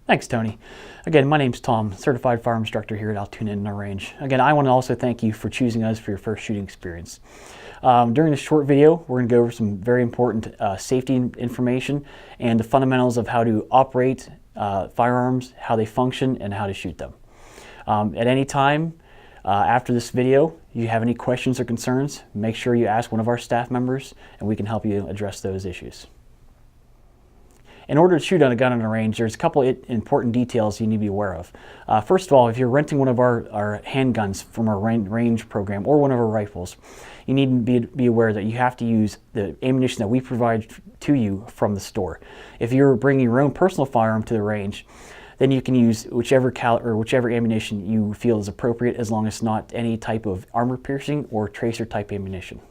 Thanks, Tony. Again, my name's Tom, certified firearm instructor here at Altoona Indoor Range. Again, I want to also thank you for choosing us for your first shooting experience. During this short video, we're going to go over some very important safety information and the fundamentals of how to operate firearms, how they function, and how to shoot them. At any time after this video, you have any questions or concerns, make sure you ask one of our staff members and we can help you address those issues. In order to shoot on a gun on a range, there's a couple important details you need to be aware of. First of all, if you're renting one of our handguns from our range program or one of our rifles, you need to be aware that you have to use the ammunition that we provide to you from the store. If you're bringing your own personal firearm to the range, then you can use whichever ammunition you feel is appropriate, as long as it's not any type of armor piercing or tracer type ammunition.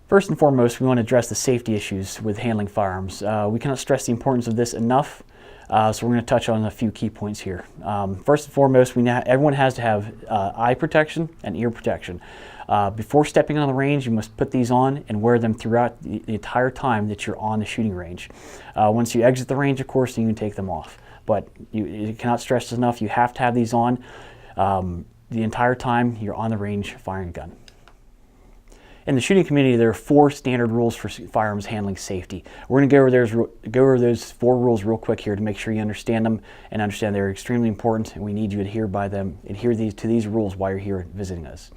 First and foremost, we want to address the safety issues with handling firearms. We cannot stress the importance of this enough, so we're going to touch on a few key points here. First and foremost, everyone has to have eye protection and ear protection. Before stepping on the range, you must put these on and wear them throughout the entire time that you're on the shooting range. Once you exit the range, of course, you can take them off. But you cannot stress this enough, you have to have these on the entire time you're on the range firing a gun. In the shooting community, there are 4 standard rules for firearms handling safety. We're going to go over those 4 rules real quick here to make sure you understand them and understand they're extremely important, and we need you to adhere to these rules while you're here visiting us.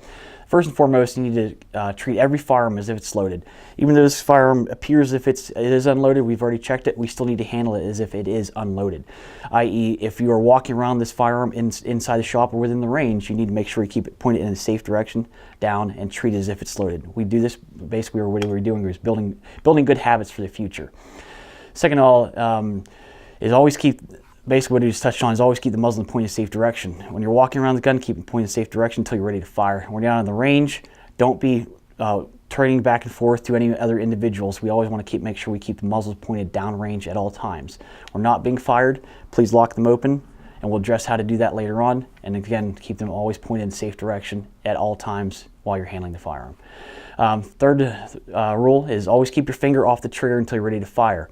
First and foremost, you need to treat every firearm as if it's loaded. Even though this firearm appears as if it is unloaded, we've already checked it, we still need to handle it as if it is unloaded. I.e., if you are walking around this firearm inside the shop or within the range, you need to make sure you keep it pointed in a safe direction, down, and treat it as if it's loaded. We do this basically, what we're doing is building good habits for the future. Second of all, is always keep, basically what he just touched on, is always keep the muzzle in a pointed safe direction. When you're walking around the gun, keep it pointed in safe direction until you're ready to fire. When you're out on the range, don't be turning back and forth to any other individuals. We always want to make sure we keep the muzzles pointed downrange at all times. We're not being fired, please lock them open, and we'll address how to do that later on. And again, keep them always pointed in safe direction at all times while you're handling the firearm. Third rule is always keep your finger off the trigger until you're ready to fire.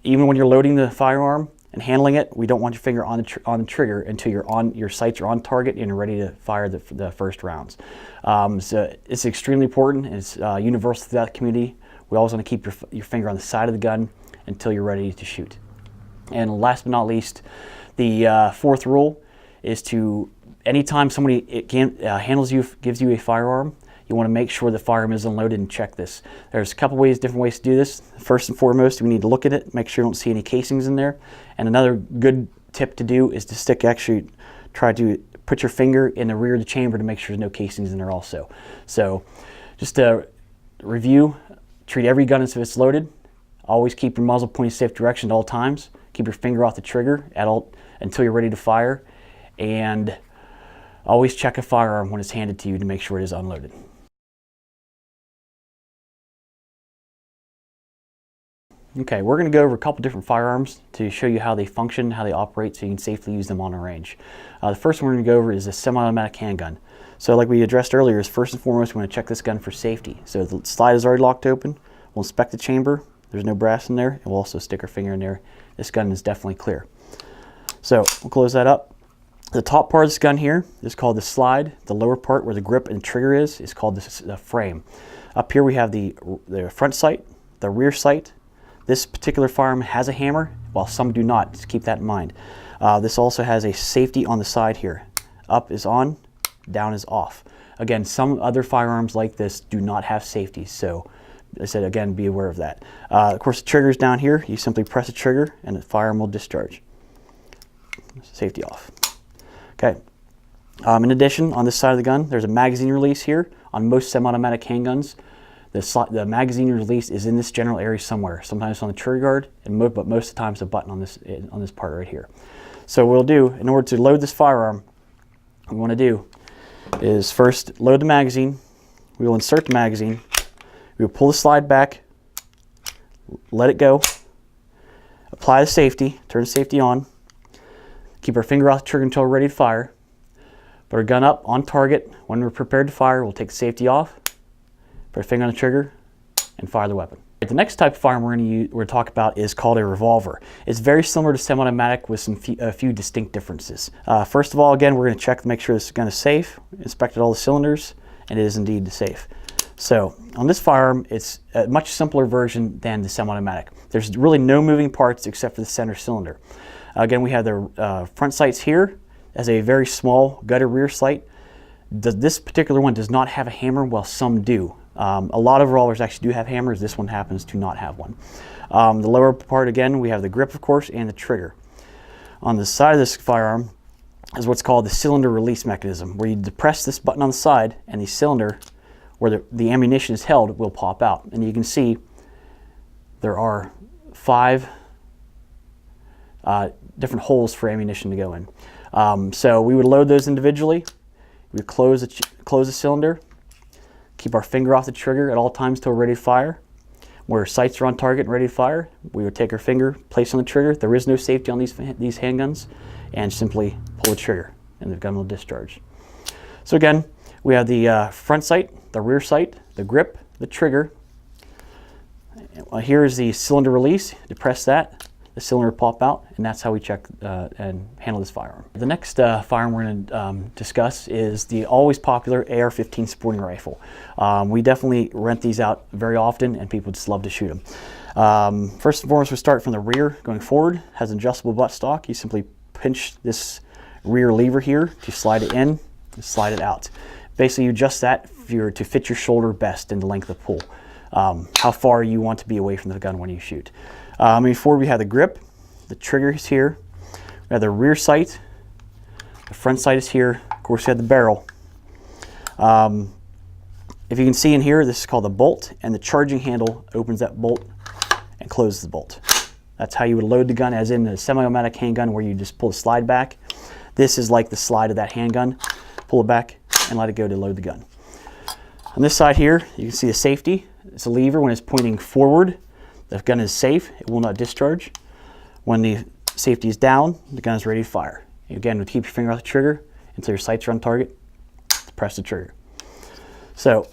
Even when you're loading the firearm and handling it, we don't want your finger on the trigger until your sights are on target and you're ready to fire the first rounds. So it's extremely important. It's universal throughout the community. We always want to keep your finger on the side of the gun until you're ready to shoot. And last but not least, the 4th rule is to, anytime somebody gives you a firearm, you want to make sure the firearm is unloaded and check this. There's a couple different ways to do this. First and foremost, we need to look at it, make sure you don't see any casings in there. And another good tip to do is to try to put your finger in the rear of the chamber to make sure there's no casings in there also. So just to review, treat every gun as if it's loaded. Always keep your muzzle pointing safe direction at all times. Keep your finger off the trigger until you're ready to fire. And always check a firearm when it's handed to you to make sure it is unloaded. Okay, we're going to go over a couple different firearms to show you how they function, how they operate, so you can safely use them on a range. The first one we're going to go over is a semi-automatic handgun. So like we addressed earlier, is first and foremost we want to check this gun for safety. So the slide is already locked open. We'll inspect the chamber. There's no brass in there. And we'll also stick our finger in there. This gun is definitely clear. So we'll close that up. The top part of this gun here is called the slide. The lower part where the grip and trigger is called the frame. Up here we have the front sight, the rear sight. This particular firearm has a hammer, while some do not. Just keep that in mind. This also has a safety on the side here. Up is on, down is off. Again, some other firearms like this do not have safety, so I said again, be aware of that. Of course, the trigger is down here. You simply press the trigger and the firearm will discharge. Safety off. Okay. In addition, on this side of the gun, there's a magazine release here. On most semi-automatic handguns, the magazine release is in this general area somewhere. Sometimes on the trigger guard, but most of the time it's a button on this part right here. So what we'll do, in order to load this firearm, what we want to do is first load the magazine. We will insert the magazine. We will pull the slide back, let it go, apply the safety, turn the safety on, keep our finger off the trigger until we're ready to fire. Put our gun up on target. When we're prepared to fire, we'll take the safety off, put our finger on the trigger, and fire the weapon. The next type of firearm we're going to talk about is called a revolver. It's very similar to semi-automatic with a few distinct differences. First of all, again, we're going to check to make sure this gun is safe, inspected all the cylinders, and it is indeed safe. So on this firearm, it's a much simpler version than the semi-automatic. There's really no moving parts except for the center cylinder. Again, we have the front sights here as a very small gutted rear sight. This particular one does not have a hammer, while some do. A lot of revolvers actually do have hammers. This one happens to not have one. The lower part, again, we have the grip, of course, and the trigger. On the side of this firearm is what's called the cylinder release mechanism, where you depress this button on the side and the cylinder where the ammunition is held will pop out. And you can see there are 5 different holes for ammunition to go in. So we would load those individually. We would close the cylinder, keep our finger off the trigger at all times till we're ready to fire. Where sights are on target and ready to fire, we would take our finger, place on the trigger. There is no safety on these handguns, and simply pull the trigger, and the gun will discharge. So again, we have the front sight, the rear sight, the grip, the trigger. Here is the cylinder release. Depress that, the cylinder will pop out, and that's how we check and handle this firearm. The next firearm we're going to discuss is the always popular AR-15 sporting rifle. We definitely rent these out very often, and people just love to shoot them. First and foremost, we start from the rear going forward. Has an adjustable buttstock. You simply pinch this rear lever here to slide it in and slide it out. Basically, you adjust that to fit your shoulder best in the length of pull. How far you want to be away from the gun when you shoot. Before we have the grip, the trigger is here. We have the rear sight, the front sight is here. Of course, we have the barrel. If you can see in here, this is called the bolt, and the charging handle opens that bolt and closes the bolt. That's how you would load the gun, as in the semi-automatic handgun where you just pull the slide back. This is like the slide of that handgun. Pull it back and let it go to load the gun. On this side here, you can see the safety. It's a lever. When it's pointing forward, the gun is safe. It will not discharge. When the safety is down, the gun is ready to fire. Again, keep your finger off the trigger until your sights are on target. Press the trigger. So,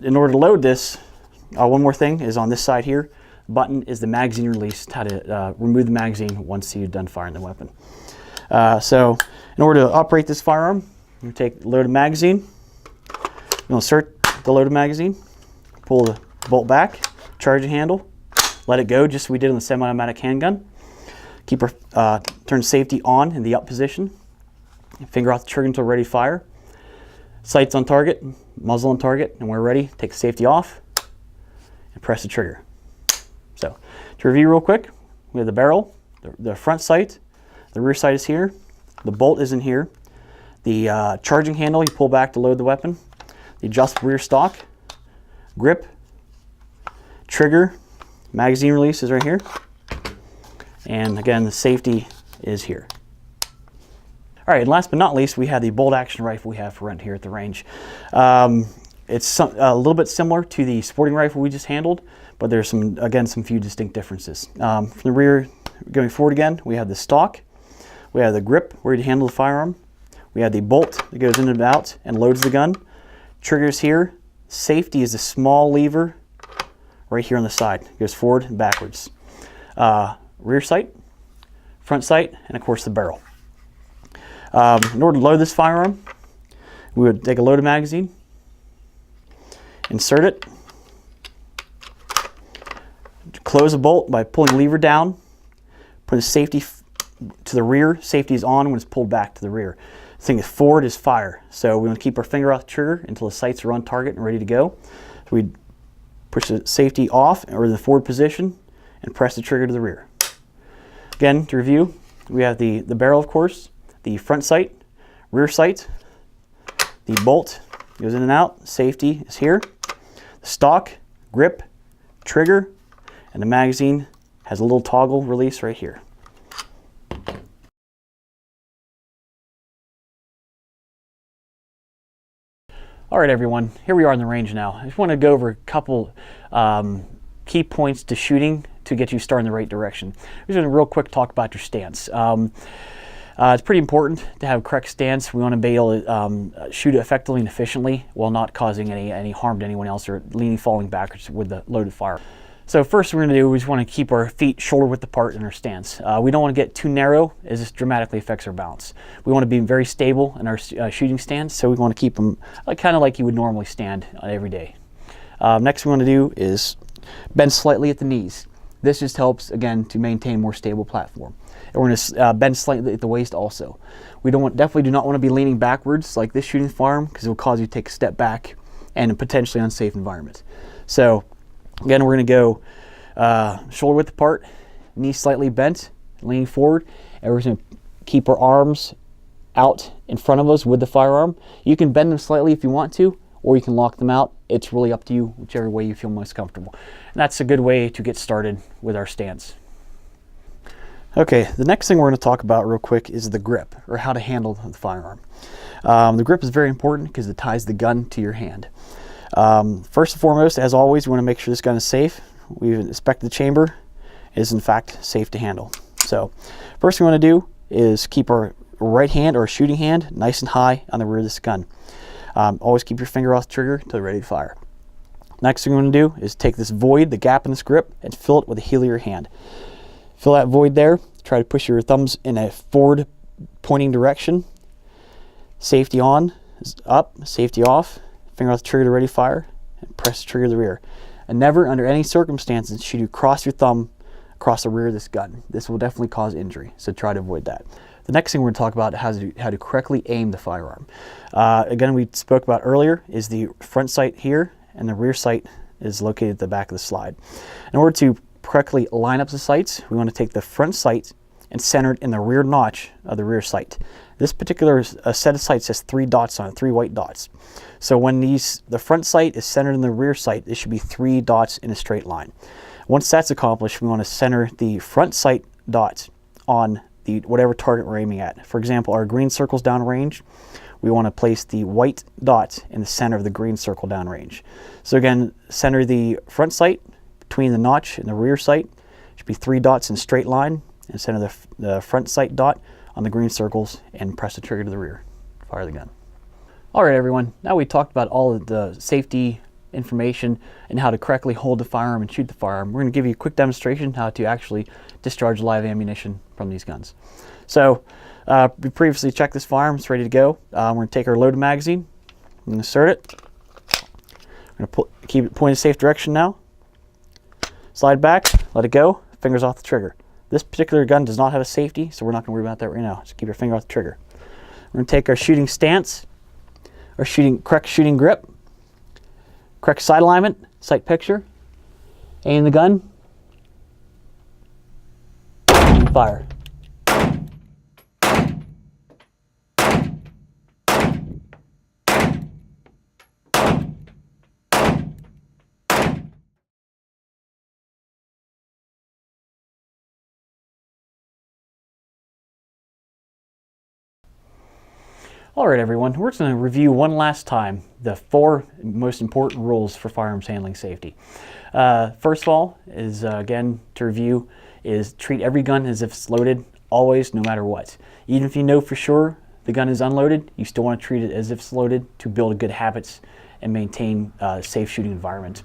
in order to load this, one more thing is on this side here. The button is the magazine release, how to remove the magazine once you've done firing the weapon. So, in order to operate this firearm, you take the loaded magazine. You'll insert the loaded magazine, pull the bolt back, charging handle, let it go just as we did on the semi-automatic handgun. Keep our turn safety on in the up position. Finger off the trigger until ready to fire. Sights on target, muzzle on target, and when we're ready, take the safety off and press the trigger. So, to review real quick, we have the barrel, the front sight, the rear sight is here, the bolt is in here, the charging handle you pull back to load the weapon, the adjustable rear stock, grip, trigger, magazine release is right here, and again the safety is here. All right, and last but not least, we have the bolt action rifle we have for rent here at the range. It's a little bit similar to the sporting rifle we just handled, but there's some few distinct differences. From the rear, going forward again, we have the stock, we have the grip where you handle the firearm, we have the bolt that goes in and out and loads the gun, triggers here, safety is a small lever right here on the side, it goes forward and backwards. Rear sight, front sight, and of course the barrel. In order to load this firearm, we would take a loaded magazine, insert it, close the bolt by pulling the lever down, put the safety to the rear. Safety is on when it's pulled back to the rear. The thing is forward is fire. So we want to keep our finger off the trigger until the sights are on target and ready to go. So we push the safety off or in the forward position and press the trigger to the rear. Again, to review, we have the barrel, of course, the front sight, rear sight, the bolt goes in and out, safety is here, the stock, grip, trigger, and the magazine has a little toggle release right here. All right, everyone, here we are in the range now. I just want to go over a couple key points to shooting to get you started in the right direction. We're just going to real quick talk about your stance. It's pretty important to have a correct stance. We want to be able to shoot effectively and efficiently while not causing any harm to anyone else or falling backwards with the loaded fire. So first we're going to do is we want to keep our feet shoulder width apart in our stance. We don't want to get too narrow as this dramatically affects our balance. We want to be very stable in our shooting stance, so we want to keep them kind of like you would normally stand every day. Next we want to do is bend slightly at the knees. This just helps, again, to maintain more stable platform. And we're going to bend slightly at the waist also. We definitely do not want to be leaning backwards like this shooting firearm, because it will cause you to take a step back and a potentially unsafe environment. So again, we're going to go shoulder width apart, knees slightly bent, leaning forward, and we're going to keep our arms out in front of us with the firearm. You can bend them slightly if you want to, or you can lock them out. It's really up to you, whichever way you feel most comfortable. And that's a good way to get started with our stance. Okay, the next thing we're going to talk about real quick is the grip, or how to handle the firearm. The grip is very important because it ties the gun to your hand. First and foremost, as always, we want to make sure this gun is safe. We've inspected the chamber. It is in fact safe to handle. So first thing we want to do is keep our right hand or shooting hand nice and high on the rear of this gun. Always keep your finger off the trigger until you're ready to fire. Next thing we want to do is take this void, the gap in this grip, and fill it with the heel of your hand. Fill that void there. Try to push your thumbs in a forward pointing direction. Safety on is up, safety off. Finger off the trigger to ready fire, and press the trigger to the rear. And never, under any circumstances, should you cross your thumb across the rear of this gun. This will definitely cause injury, so try to avoid that. The next thing we're going to talk about is how to correctly aim the firearm. Again, we spoke about earlier is the front sight here, and the rear sight is located at the back of the slide. In order to correctly line up the sights, we want to take the front sight and center it in the rear notch of the rear sight. This particular set of sights has 3 dots on it, 3 white dots. So when the front sight is centered in the rear sight, it should be 3 dots in a straight line. Once that's accomplished, we want to center the front sight dots on whatever target we're aiming at. For example, our green circle's downrange. We want to place the white dot in the center of the green circle downrange. So again, center the front sight between the notch and the rear sight. It should be 3 dots in a straight line, and center the front sight dot on the green circles and press the trigger to the rear. Fire the gun. All right, everyone. Now we talked about all of the safety information and how to correctly hold the firearm and shoot the firearm. We're going to give you a quick demonstration how to actually discharge live ammunition from these guns. So we previously checked this firearm. It's ready to go. We're going to take our loaded magazine. I'm going to insert it. We're going to keep it pointed safe direction now. Slide back, let it go, fingers off the trigger. This particular gun does not have a safety, so we're not going to worry about that right now. Just keep your finger off the trigger. We're going to take our shooting stance, our correct shooting grip, correct sight alignment, sight picture, aim the gun, fire. All right, everyone, we're just going to review one last time the 4 most important rules for firearms handling safety. First of all, is again to review, is treat every gun as if it's loaded, always, no matter what. Even if you know for sure the gun is unloaded, you still want to treat it as if it's loaded to build good habits and maintain a safe shooting environment.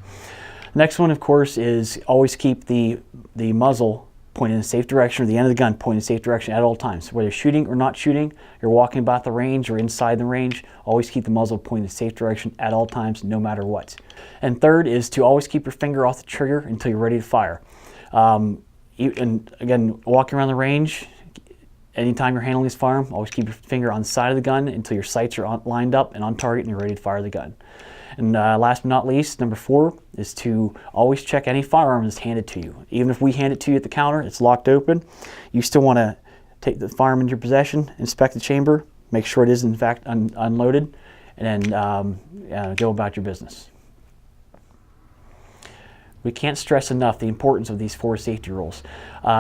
Next one, of course, is always keep the muzzle pointed in a safe direction, or the end of the gun pointed in a safe direction at all times. Whether you're shooting or not shooting, you're walking about the range or inside the range, always keep the muzzle pointed in a safe direction at all times, no matter what. And third is to always keep your finger off the trigger until you're ready to fire. And again, walking around the range, anytime you're handling this firearm, always keep your finger on the side of the gun until your sights are lined up and on target and you're ready to fire the gun. And last but not least, number 4 is to always check any firearm that's handed to you. Even if we hand it to you at the counter, it's locked open, you still want to take the firearm into your possession, inspect the chamber, make sure it is in fact unloaded, and then go about your business. We can't stress enough the importance of these 4 safety rules.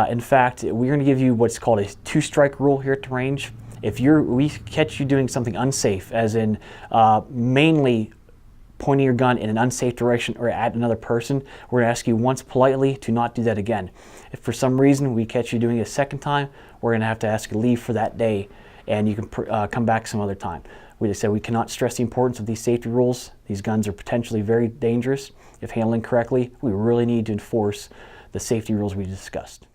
In fact, we're going to give you what's called a 2-strike rule here at the range. If we catch you doing something unsafe, as in mainly pointing your gun in an unsafe direction or at another person, we're going to ask you once politely to not do that again. If for some reason we catch you doing it a second time, we're going to have to ask you to leave for that day, and you can come back some other time. We just said we cannot stress the importance of these safety rules. These guns are potentially very dangerous. If handling correctly, we really need to enforce the safety rules we discussed.